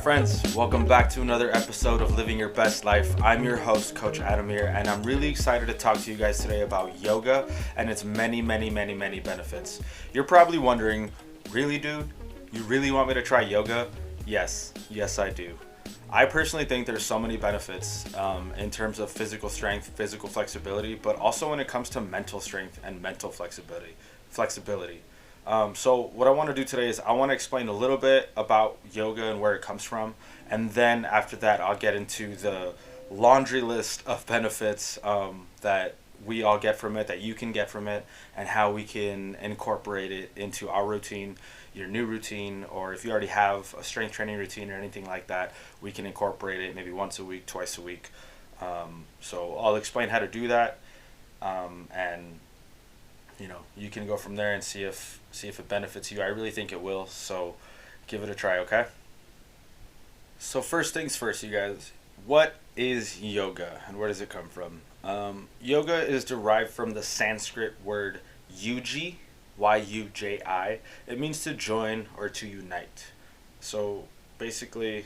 friends, welcome back to another episode of Living Your Best Life. I'm your host, Coach Adamir, and I'm really excited to talk to you guys today about yoga and its many benefits. You're probably wondering, really, dude? You really want me to try yoga? Yes, I do. I personally think there's so many benefits in terms of physical strength, physical flexibility, but also when it comes to mental strength and mental flexibility. So what I want to do today is I want to explain a little bit about yoga and where it comes from, and then after that I'll get into the laundry list of benefits that we all get from it, that you can get from it, and how we can incorporate it into our routine, your new routine, or if you already have a strength training routine or anything like that, we can incorporate it maybe once a week, twice a week. So I'll explain how to do that, and you can go from there and see if it benefits you. I really think it will, so give it a try, okay? So first things first, you guys, what is yoga and where does it come from? Yoga is derived from the Sanskrit word yuji, Y-U-J-I. It means to join or to unite. So basically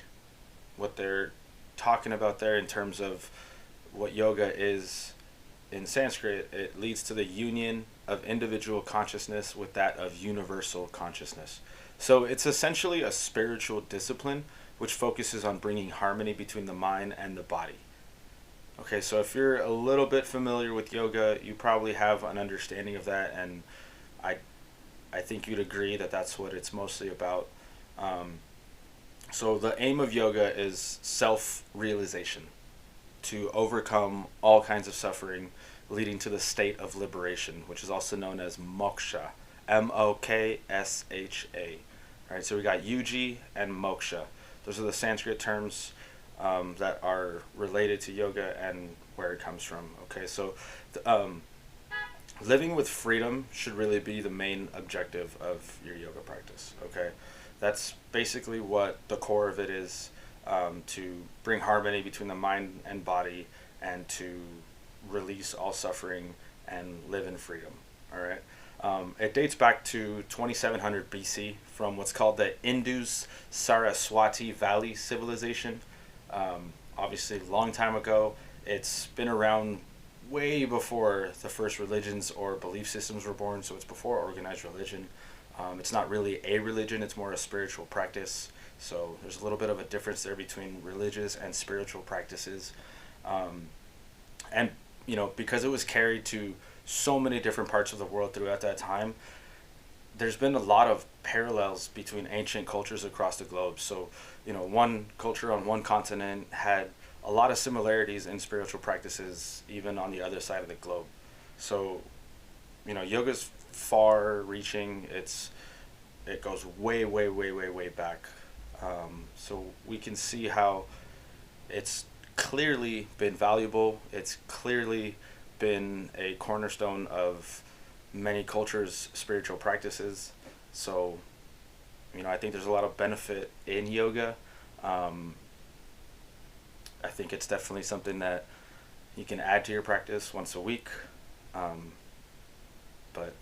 what they're talking about there in terms of what yoga is in Sanskrit, it leads to the union of individual consciousness with that of universal consciousness. So it's essentially a spiritual discipline which focuses on bringing harmony between the mind and the body. Okay, so if you're a little bit familiar with yoga, you probably have an understanding of that, and I think you'd agree that that's what it's mostly about. So the aim of yoga is self-realization, to overcome all kinds of suffering, leading to the state of liberation, which is also known as moksha, M-O-K-S-H-A. All right, so we got yuji and moksha. Those are the Sanskrit terms that are related to yoga and where it comes from. Okay, so living with freedom should really be the main objective of your yoga practice. Okay, that's basically what the core of it is. To bring harmony between the mind and body, and to release all suffering and live in freedom. All right. It dates back to 2700 BC from what's called the Indus-Saraswati Valley civilization. Obviously, a long time ago. It's been around way before the first religions or belief systems were born, so it's before organized religion. It's not really a religion, it's more a spiritual practice. So there's a little bit of a difference there between religious and spiritual practices. And, because it was carried to so many different parts of the world throughout that time, there's been a lot of parallels between ancient cultures across the globe. So, one culture on one continent had a lot of similarities in spiritual practices, even on the other side of the globe. So, yoga's far-reaching. It goes way back. So we can see how it's clearly been valuable. It's clearly been a cornerstone of many cultures' spiritual practices. So, I think there's a lot of benefit in yoga. I think it's definitely something that you can add to your practice once a week. But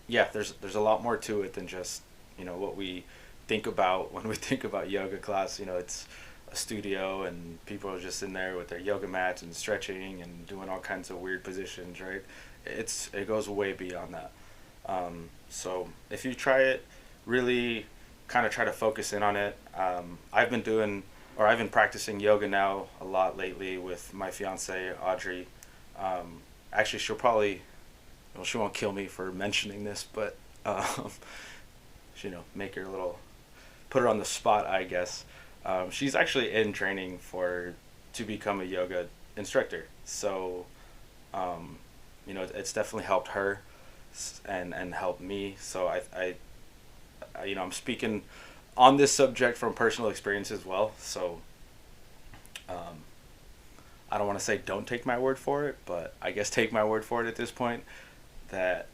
yeah, there's a lot more to it than just, what we think about when we think about yoga class. It's a studio and people are just in there with their yoga mats and stretching and doing all kinds of weird positions, right? It goes way beyond that. So if you try it, really kind of try to focus in on it. I've been practicing yoga now a lot lately with my fiance Audrey. Actually, she won't kill me for mentioning this, but make her put her on the spot, I guess. She's actually in training to become a yoga instructor. So, it's definitely helped her and helped me. So I'm speaking on this subject from personal experience as well. So, I don't want to say don't take my word for it, but I guess take my word for it at this point that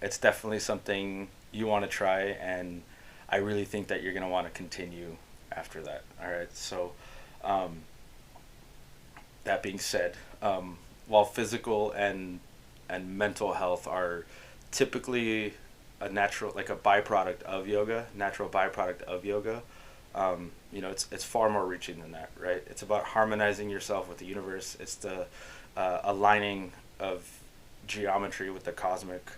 it's definitely something you want to try, and I really think that you're going to want to continue after that. All right. So, that being said, while physical and mental health are typically a natural byproduct of yoga, It's far more reaching than that, right? It's about harmonizing yourself with the universe. It's the aligning of geometry with the cosmic,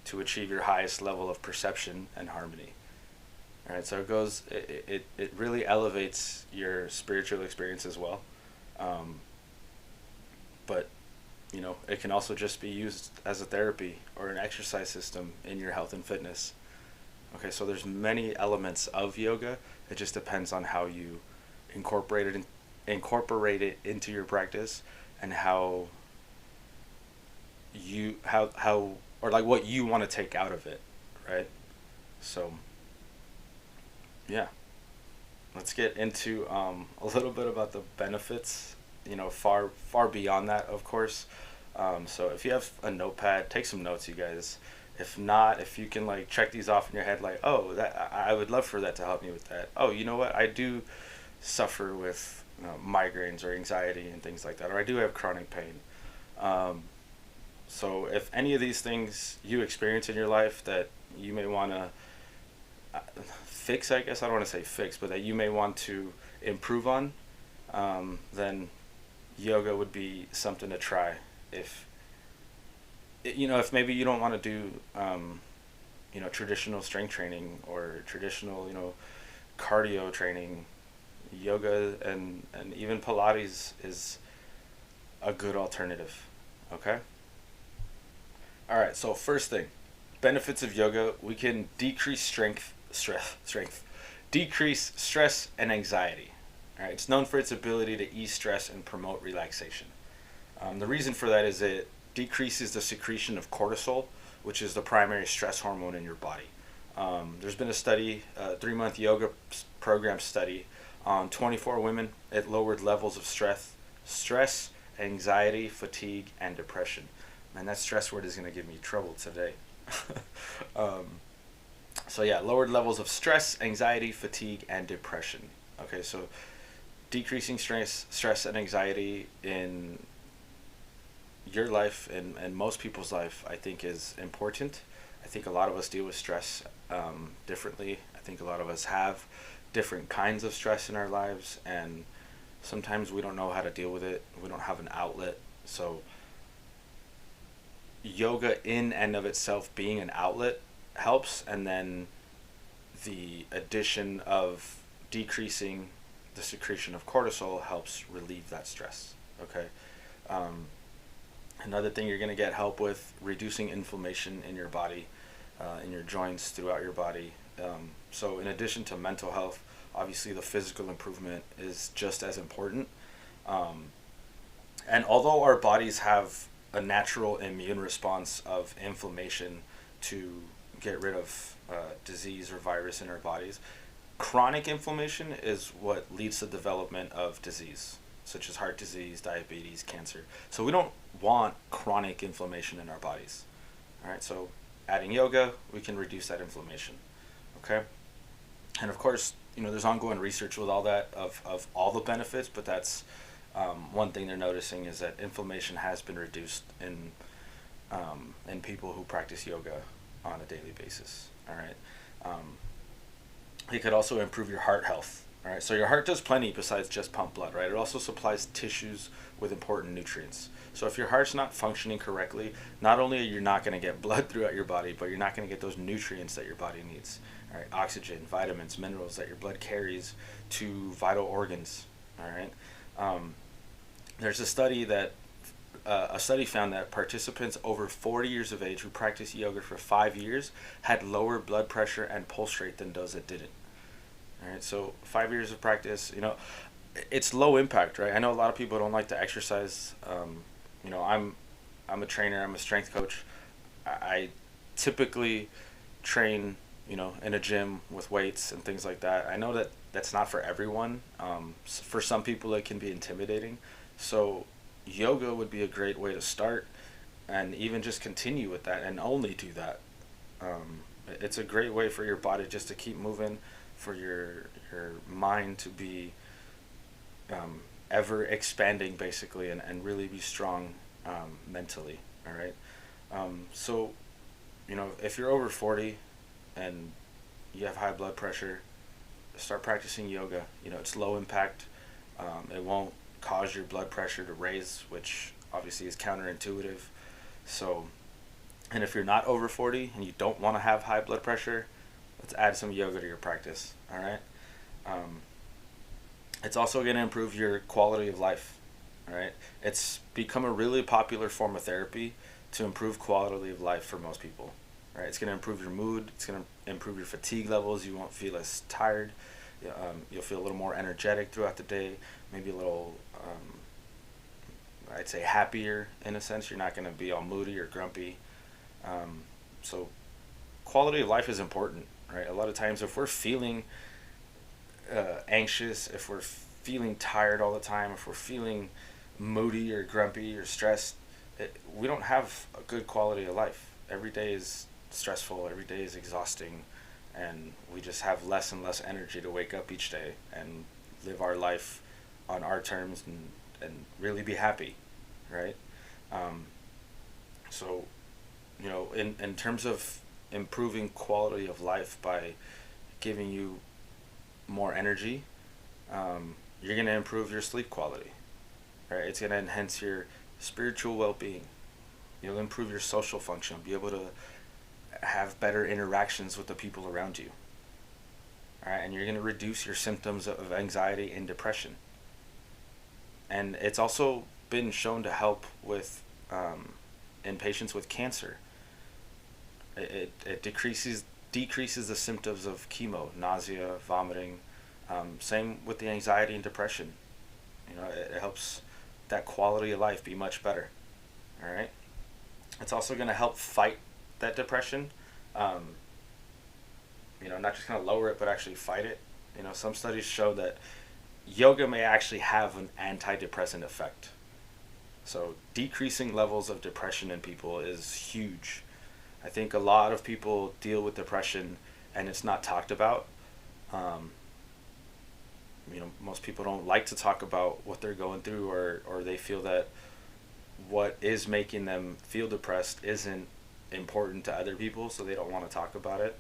to achieve your highest level of perception and harmony. All right, so it really elevates your spiritual experience as well. Um, but it can also just be used as a therapy or an exercise system in your health and fitness. Okay, so there's many elements of yoga. It just depends on how you incorporate it incorporate it into your practice, and how or like what you want to take out of it, right? So yeah, let's get into a little bit about the benefits. Far beyond that, of course. So if you have a notepad, take some notes, you guys. If not, if you can like check these off in your head, like, oh, that I would love for that to help me with that. Oh, you know what? I do suffer with migraines or anxiety and things like that, or I do have chronic pain. Um, so if any of these things you experience in your life that you may want to fix, I guess I don't want to say fix, but that you may want to improve on, then yoga would be something to try. If if maybe you don't want to do traditional strength training or traditional cardio training, yoga and even Pilates is a good alternative. Okay. All right. So first thing, benefits of yoga: we can decrease strength, decrease stress and anxiety. All right. It's known for its ability to ease stress and promote relaxation. The reason for that is it decreases the secretion of cortisol, which is the primary stress hormone in your body. There's been a study, a 3-month yoga program study on 24 women. It lowered levels of stress, anxiety, fatigue, and depression. Man, that stress word is going to give me trouble today. um, so yeah, lowered levels of stress, anxiety, fatigue, and depression. Okay, so decreasing stress and anxiety in your life and most people's life, I think, is important. I think a lot of us deal with stress differently. I think a lot of us have different kinds of stress in our lives, and sometimes we don't know how to deal with it. We don't have an outlet. So yoga in and of itself being an outlet helps, and then the addition of decreasing the secretion of cortisol helps relieve that stress. Okay. Another thing you're going to get help with: reducing inflammation in your body, in your joints, throughout your body. So in addition to mental health, obviously the physical improvement is just as important. And although our bodies have a natural immune response of inflammation to get rid of disease or virus in our bodies, chronic inflammation is what leads to the development of disease, such as heart disease, diabetes, cancer. So we don't want chronic inflammation in our bodies. All right, so adding yoga, we can reduce that inflammation. Okay, and of course, there's ongoing research with all that of all the benefits, but that's one thing they're noticing is that inflammation has been reduced in people who practice yoga on a daily basis. All right, it could also improve your heart health. All right, so your heart does plenty besides just pump blood, right? It also supplies tissues with important nutrients. So if your heart's not functioning correctly, not only are you not going to get blood throughout your body, but you're not going to get those nutrients that your body needs. All right, oxygen, vitamins, minerals that your blood carries to vital organs. All right, there's a study found that participants over 40 years of age who practiced yoga for 5 years had lower blood pressure and pulse rate than those that didn't. All right, so 5 years of practice, it's low impact, right? I know a lot of people don't like to exercise. I'm a trainer. I'm a strength coach. I typically train, in a gym with weights and things like that. I know that that's not for everyone. For some people, it can be intimidating. So yoga would be a great way to start, and even just continue with that and only do that. It's a great way for your body just to keep moving, for your mind to be ever expanding, basically, and really be strong mentally. All right. So if you're over 40 and you have high blood pressure, start practicing yoga. It's low impact. It won't cause your blood pressure to raise, which obviously is counterintuitive. So, and if you're not over 40 and you don't want to have high blood pressure, let's add some yoga to your practice. All right. It's also going to improve your quality of life. All right. It's become a really popular form of therapy to improve quality of life for most people. Right. It's going to improve your mood. It's going to improve your fatigue levels. You won't feel as tired. You'll feel a little more energetic throughout the day. Maybe a little, I'd say, happier in a sense. You're not going to be all moody or grumpy. So quality of life is important, right? A lot of times if we're feeling anxious, if we're feeling tired all the time, if we're feeling moody or grumpy or stressed, we don't have a good quality of life. Every day is stressful, every day is exhausting, and we just have less and less energy to wake up each day and live our life on our terms and really be happy, right? So, in terms of improving quality of life by giving you more energy, you're going to improve your sleep quality, right? It's going to enhance your spiritual well-being. You'll improve your social function, be able to have better interactions with the people around you. All right, and you're going to reduce your symptoms of anxiety and depression. And it's also been shown to help with in patients with cancer. It decreases the symptoms of chemo, nausea, vomiting. Same with the anxiety and depression. It helps that quality of life be much better. All right. It's also going to help fight that depression. Not just going to lower it, but actually fight it. Some studies show that yoga may actually have an antidepressant effect. So decreasing levels of depression in people is huge. I think a lot of people deal with depression and it's not talked about. Most people don't like to talk about what they're going through, or they feel that what is making them feel depressed isn't important to other people, so they don't want to talk about it.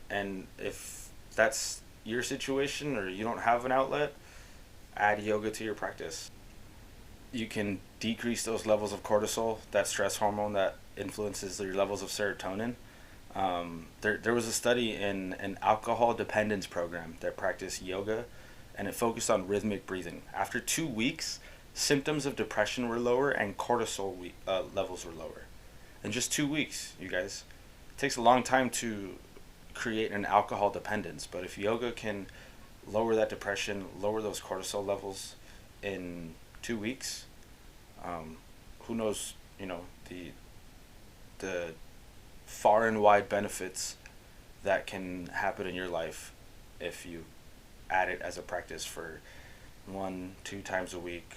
And if that's your situation or you don't have an outlet, add yoga to your practice. You can decrease those levels of cortisol, that stress hormone that influences your levels of serotonin. There was a study in an alcohol dependence program that practiced yoga, and it focused on rhythmic breathing. After 2 weeks, symptoms of depression were lower and cortisol levels were lower. In just 2 weeks, you guys. It takes a long time to create an alcohol dependence, but if yoga can lower that depression, lower those cortisol levels in 2 weeks, who knows, the far and wide benefits that can happen in your life if you add it as a practice for 1-2 times a week,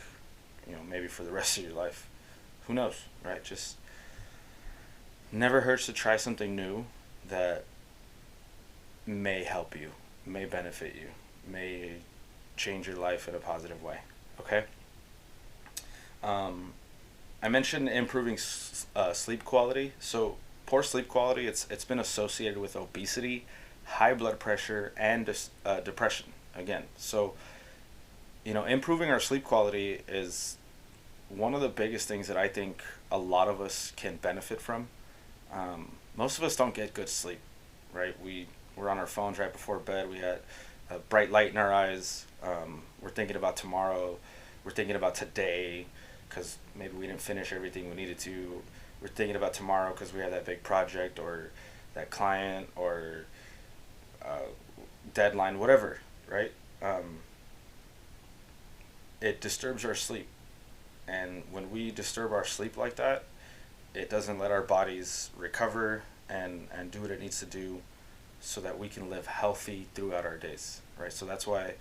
maybe for the rest of your life. Who knows, right? Just never hurts to try something new that may help you, may benefit you, may change your life in a positive way. Okay? I mentioned improving sleep quality. So poor sleep quality, it's been associated with obesity, high blood pressure, and depression. Again, so improving our sleep quality is one of the biggest things that I think a lot of us can benefit from. Most of us don't get good sleep, right? We're on our phones right before bed. We got a bright light in our eyes. We're thinking about tomorrow. We're thinking about today because maybe we didn't finish everything we needed to. We're thinking about tomorrow because we have that big project or that client or deadline, whatever, right? It disturbs our sleep. And when we disturb our sleep like that, it doesn't let our bodies recover and do what it needs to do so that we can live healthy throughout our days, right? So that's why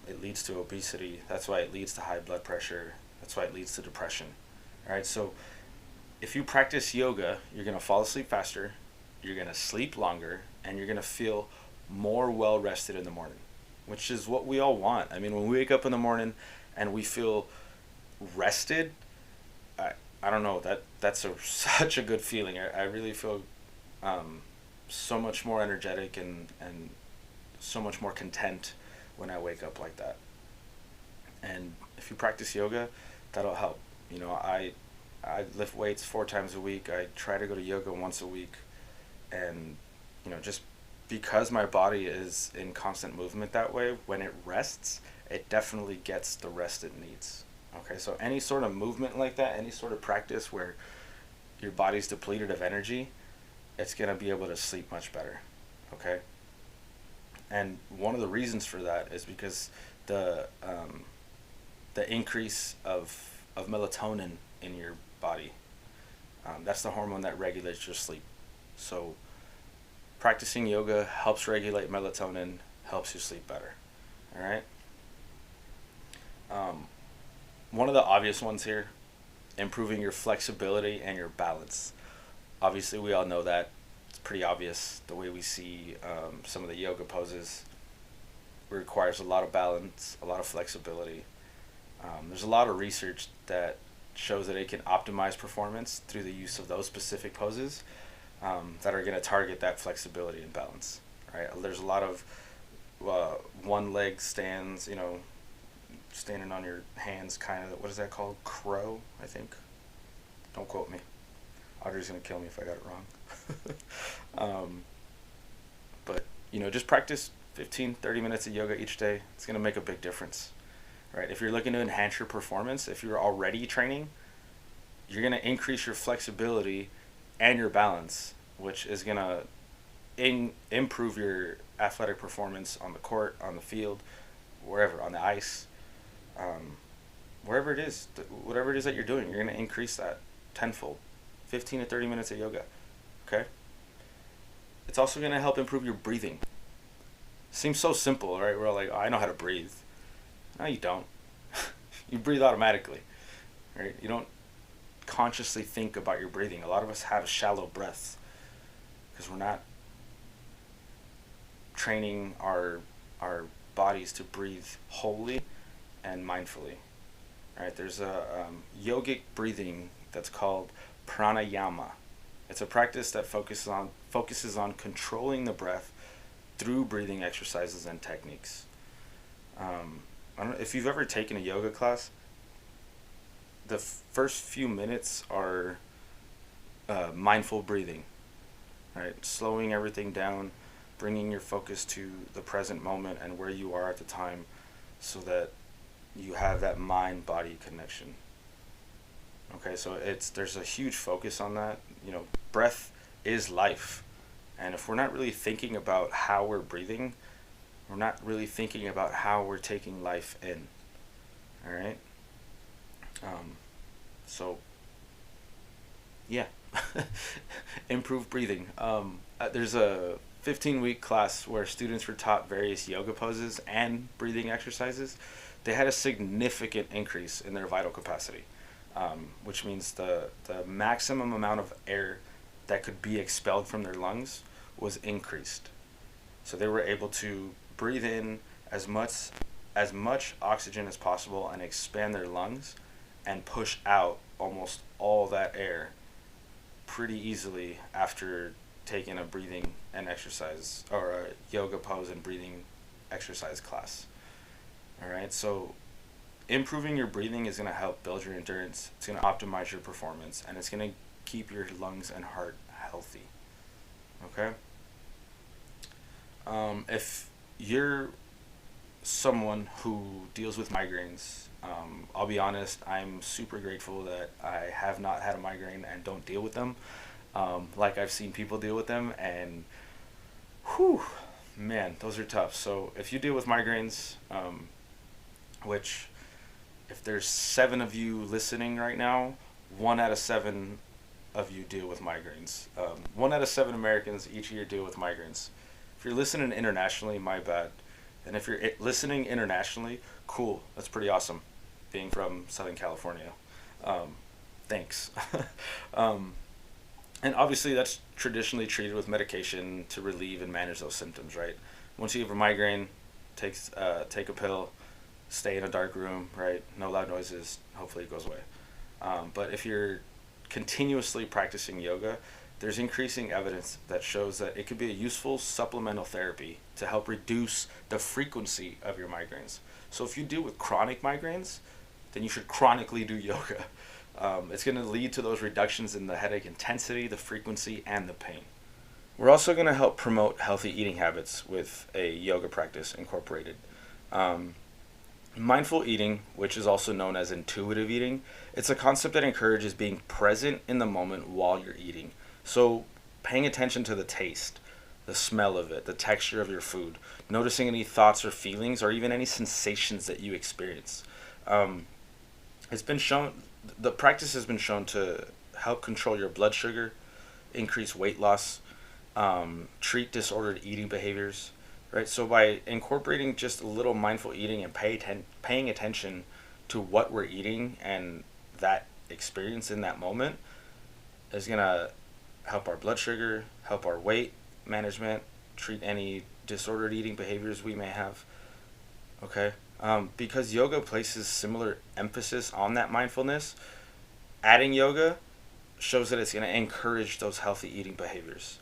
it leads to obesity. That's why it leads to high blood pressure. That's why it leads to depression, all right? So if you practice yoga, you're going to fall asleep faster, you're going to sleep longer, and you're going to feel more well-rested in the morning, which is what we all want. I mean, when we wake up in the morning and we feel rested, I don't know, that's such a good feeling. I really feel so much more energetic and so much more content when I wake up like that. And if you practice yoga, that'll help. You know, I lift weights 4 times a week. I try to go to yoga once a week, and just because my body is in constant movement that way, when it rests, it definitely gets the rest it needs. Okay, so any sort of movement like that, any sort of practice where your body's depleted of energy, it's gonna be able to sleep much better. Okay, and one of the reasons for that is because the increase of melatonin in your body. That's the hormone that regulates your sleep. So practicing yoga helps regulate melatonin, helps you sleep better. All right. One of the obvious ones here, improving your flexibility and your balance. Obviously, we all know that. It's pretty obvious the way we see some of the yoga poses. It requires a lot of balance, a lot of flexibility. There's a lot of research that shows that it can optimize performance through the use of those specific poses that are going to target that flexibility and balance. Right? There's a lot of one leg stands, standing on your hands, kind of. What is that called? Crow, I think. Don't quote me. Audrey's going to kill me if I got it wrong. But just practice 15-30 minutes of yoga each day. It's going to make a big difference. Right? If you're looking to enhance your performance, if you're already training, you're going to increase your flexibility and your balance, which is going to improve your athletic performance on the court, on the field, wherever, on the ice, wherever it is, whatever it is that you're doing, you're going to increase that tenfold. 15 to 30 minutes of yoga. Okay? It's also going to help improve your breathing. Seems so simple, right? We're all like, oh, I know how to breathe. No, you don't. You breathe automatically, right? You don't consciously think about your breathing. A lot of us have shallow breaths because we're not training our bodies to breathe wholly and mindfully. Right? There's a yogic breathing that's called pranayama. It's a practice that focuses on controlling the breath through breathing exercises and techniques. I don't know if you've ever taken a yoga class. The first few minutes are mindful breathing, right? Slowing everything down, bringing your focus to the present moment and where you are at the time, so that you have that mind-body connection. Okay, so there's a huge focus on that. Breath is life, and if we're not really thinking about how we're breathing, we're not really thinking about how we're taking life in. All right? So, yeah. Improve breathing. There's a 15-week class where students were taught various yoga poses and breathing exercises. They had a significant increase in their vital capacity, which means the maximum amount of air that could be expelled from their lungs was increased. So they were able to breathe in as much oxygen as possible and expand their lungs and push out almost all that air pretty easily after taking a breathing and exercise, or a yoga pose and breathing exercise class. All right, so improving your breathing is going to help build your endurance. It's going to optimize your performance, and it's going to keep your lungs and heart healthy. Okay? If you're someone who deals with migraines, I'll be honest, I'm super grateful that I have not had a migraine and don't deal with them. Like I've seen people deal with them, and whew, man, those are tough. So if you deal with migraines, which if there's 7 of you listening right now, 1 out of 7 of you deal with migraines. 1 out of 7 Americans each year deal with migraines. If you're listening internationally, my bad. And if you're listening internationally, cool. That's pretty awesome, being from Southern California. Thanks. And obviously that's traditionally treated with medication to relieve and manage those symptoms, right? Once you have a migraine, take a pill, stay in a dark room, right? No loud noises. Hopefully it goes away. But if you're continuously practicing yoga, there's increasing evidence that shows that it could be a useful supplemental therapy to help reduce the frequency of your migraines. So if you deal with chronic migraines, then you should chronically do yoga. It's going to lead to those reductions in the headache intensity, the frequency, and the pain. We're also going to help promote healthy eating habits with a yoga practice incorporated. Mindful eating, which is also known as intuitive eating, it's a concept that encourages being present in the moment while you're eating. So paying attention to the taste, the smell of it, the texture of your food, noticing any thoughts or feelings or even any sensations that you experience. It's been shown, the practice has been shown to help control your blood sugar, increase weight loss, treat disordered eating behaviors, right? So by incorporating just a little mindful eating and paying attention to what we're eating and that experience in that moment is going to help our blood sugar, help our weight management, treat any disordered eating behaviors we may have, okay? Because yoga places similar emphasis on that mindfulness, adding yoga shows that it's going to encourage those healthy eating behaviors.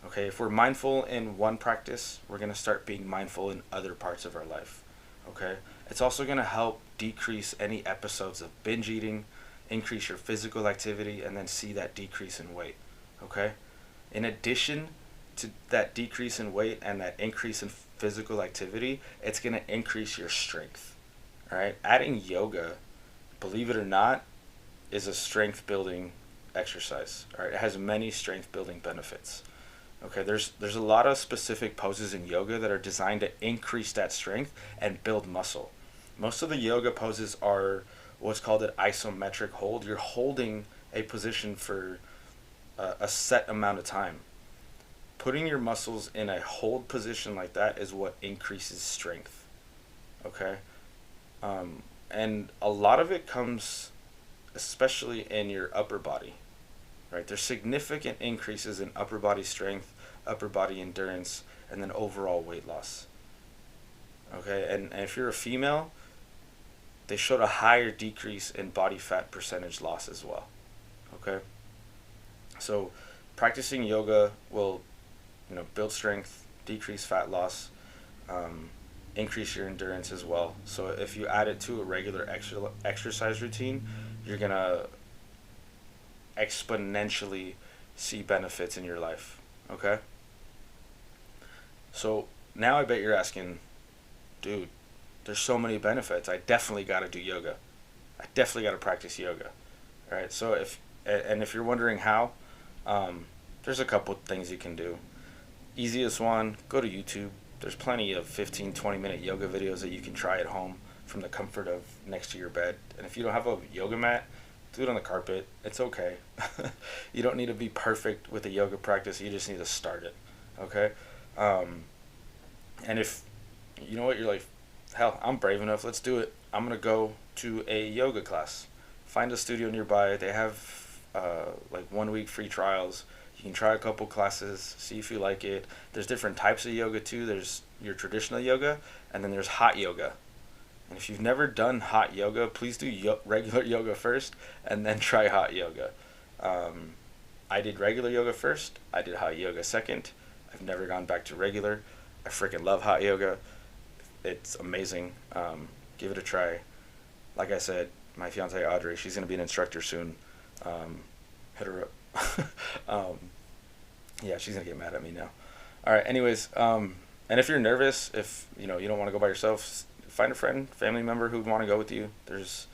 Okay, if we're mindful in one practice, we're going to start being mindful in other parts of our life. Okay, it's also going to help decrease any episodes of binge eating, increase your physical activity, and then see that decrease in weight. Okay, in addition to that decrease in weight and that increase in physical activity, it's going to increase your strength. All right, adding yoga, believe it or not, is a strength building exercise. All right, it has many strength building benefits. Okay, there's a lot of specific poses in yoga that are designed to increase that strength and build muscle. Most of the yoga poses are what's called an isometric hold. You're holding a position for a set amount of time. Putting your muscles in a hold position like that is what increases strength. Okay, and a lot of it comes especially in your upper body. Right, there's significant increases in upper body strength, upper body endurance, and then overall weight loss. Okay, and if you're a female, they showed a higher decrease in body fat percentage loss as well. Okay, so practicing yoga will, build strength, decrease fat loss, increase your endurance as well. So if you add it to a regular exercise routine, you're gonna exponentially see benefits in your life. Okay, so now I bet you're asking, dude, there's so many benefits, I definitely got to do yoga, I definitely got to practice yoga. All right, so if you're wondering how, there's a couple things you can do. Easiest one, go to YouTube. There's plenty of 15-20 minute yoga videos that you can try at home from the comfort of next to your bed. And if you don't have a yoga mat, do it on the carpet. It's okay. You don't need to be perfect with a yoga practice. You just need to start it. Okay? And if, you know what, you're like, hell, I'm brave enough. Let's do it. I'm going to go to a yoga class. Find a studio nearby. They have like 1 week free trials. You can try a couple classes, see if you like it. There's different types of yoga too. There's your traditional yoga, and then there's hot yoga. And if you've never done hot yoga, please do regular yoga first and then try hot yoga. I did regular yoga first. I did hot yoga second. I've never gone back to regular. I freaking love hot yoga. It's amazing. Give it a try. Like I said, my fiance Audrey, she's going to be an instructor soon. Hit her up. Yeah, she's going to get mad at me now. All right, anyways, and if you're nervous, if you don't want to go by yourself, find a friend, family member who would want to go with you. There's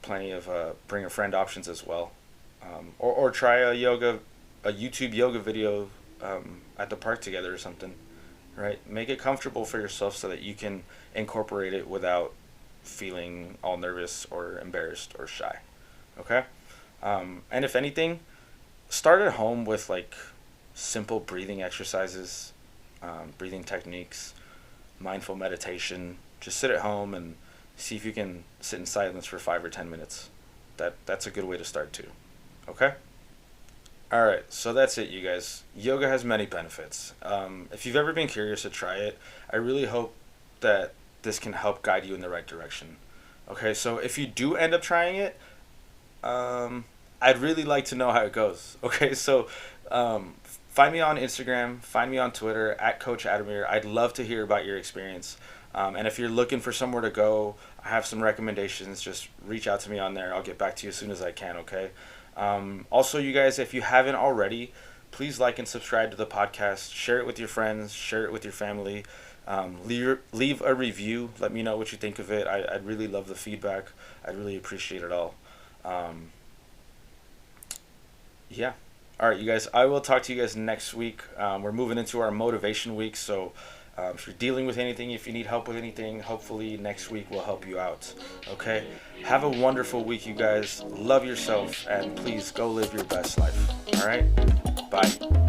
plenty of bring a friend options as well. Or try a YouTube yoga video at the park together or something, right? Make it comfortable for yourself so that you can incorporate it without feeling all nervous or embarrassed or shy, okay? And if anything, start at home with like simple breathing exercises, breathing techniques, mindful meditation. Just sit at home and see if you can sit in silence for 5 or 10 minutes. That's a good way to start too. Okay? All right, so that's it, you guys. Yoga has many benefits. If you've ever been curious to try it, I really hope that this can help guide you in the right direction. Okay, so if you do end up trying it, I'd really like to know how it goes. Okay, so find me on Instagram, find me on Twitter at Coach Adamir. I'd love to hear about your experience. And if you're looking for somewhere to go, I have some recommendations. Just reach out to me on there. I'll get back to you as soon as I can, okay? Also, you guys, if you haven't already, please like and subscribe to the podcast. Share it with your friends, share it with your family. Leave a review. Let me know what you think of it. I'd really love the feedback. I'd really appreciate it all. Um, yeah. All right, you guys. I will talk to you guys next week. We're moving into our motivation week, so if you're dealing with anything, if you need help with anything, hopefully next week will help you out. Okay? Have a wonderful week, you guys. Love yourself, and please go live your best life. All right? Bye.